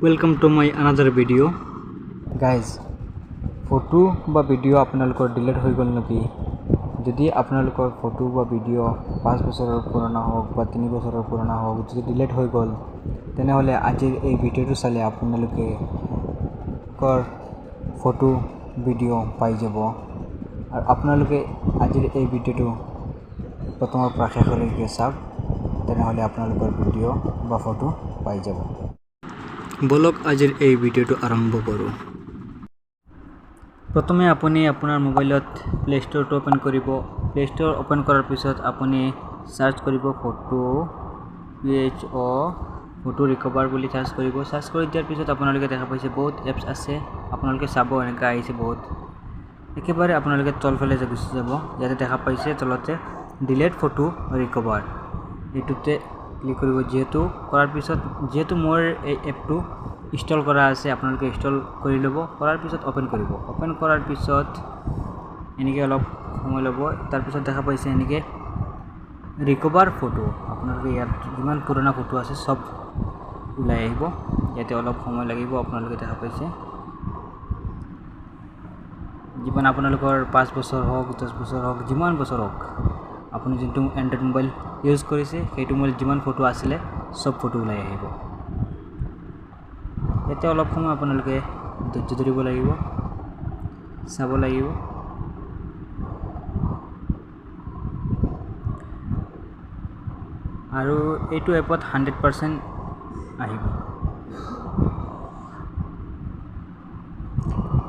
Welcome to my another video. Guys, photo বা video আপোনালোকৰ delete হৈ গ'ল নেকি? যদি আপোনালোকৰ ফটো বা ভিডিও 5 বছৰৰ পুৰণা হোক বা 3 বছৰৰ পুৰণা হোক যদি ডিলিট হৈ গ'ল তেনেহলে আজিৰ এই ভিডিওটো চালে আপোনালোকে ফটো ভিডিও পাই যাব আৰু আপোনালোকে আজিৰ এই ভিডিওটো প্ৰথমৰ পৰা শেষলৈকে চাওক তেনেহলে আপোনালোকৰ ভিডিও বা ফটো পাই যাব। বলক আজিৰ এই ভিডিওটো আৰম্ভ কৰোঁ। প্ৰথমে আপুনি আপোনাৰ মোবাইলত প্লে ষ্ট'ৰটো ওপেন কৰিব। প্লে ষ্ট'ৰ ওপেন কৰাৰ পিছত আপুনি সাৰ্চ কৰিব ফটো ৰিকভাৰ বুলি সাৰ্চ কৰিব। সাৰ্চ কৰি দিয়াৰ পিছত আপোনালোকে দেখা পাইছে বহুত এপছ আছে। আপোনালোকে চাব এনেকা আহিছে বহুত। একেবাৰে আপোনালোকে তলফালে গুচি যাব। ইয়াতে দেখা পাইছে তলতে ডিলিট ফটো ৰিকভাৰ। এইটোতে ক্লিক কৰিব। যেহেতু মোৰ এই এপটো ইনষ্টল কৰা আছে আপোনালোকে ইনষ্টল কৰি ল'ব। কৰাৰ পিছত ওপেন কৰিব। ওপেন কৰাৰ পিছত এনেকৈ অলপ সময় ল'ব। তাৰ পিছত দেখা পাইছে এনেকৈ ৰিকভাৰ ফটো। আপোনালোকে ইয়াত যিমান পুৰণা ফটো আছে সব ওলাই আহিব। ইয়াতে অলপ সময় লাগিব। আপোনালোকে দেখা পাইছে যিমান আপোনালোকৰ 5 বছৰ হোক 10 বছৰ হোক যিমান বছৰ হোক আপুনি যোনটো এন্ড্ৰইড মোবাইল ইউজ কৰিছে সেইটো মোবাইল যিমান ফটো আছিলে সব ফটো ওলাই আহিব। ইয়াতে অলপ সময় আপোনালোকে ধৈৰ্য ধৰিব লাগিব, চাব লাগিব। আৰু এইটো এপত 100% আহিব।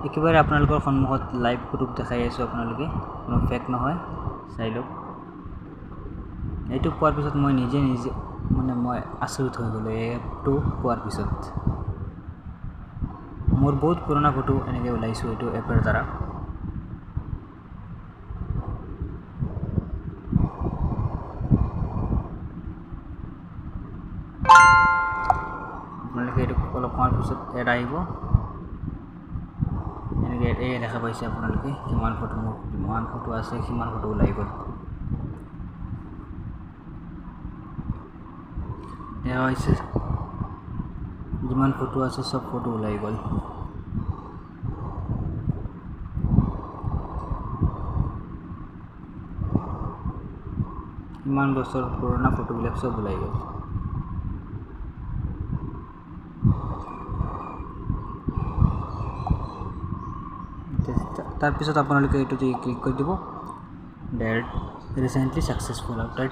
একেবাৰে আপোনালোকৰ সন্মুখত লাইভ ফটো দেখাই আছোঁ। আপোনালোকে কোনো ফেক নহয়, চাই লওক। এইটো পোৱাৰ পিছত মই নিজে মই আচৰিত হৈ গ'লোঁ। এই এপটো পোৱাৰ পিছত মোৰ বহুত পুৰণা ফটো এনেকৈ ওলাইছোঁ এইটো এপৰ দ্বাৰা। আপোনালোকে এইটো অলপ সময়ৰ পিছত এড আহিব। এনেকৈ এই দেখা পাইছে আপোনালোকে কিমান ফটো আছে, কিমান ফটো ওলাই গ'ল। দেখা হৈছে যিমান ফটো আছে সব ফটো ওলাই গ'ল। ইমান বছৰ পুৰণা ফটোবিলাক সব ওলাই গ'ল। তাৰপিছত আপোনালোকে এইটোতে ক্লিক কৰি দিব। Direct recently successful after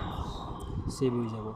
save হৈ যাব।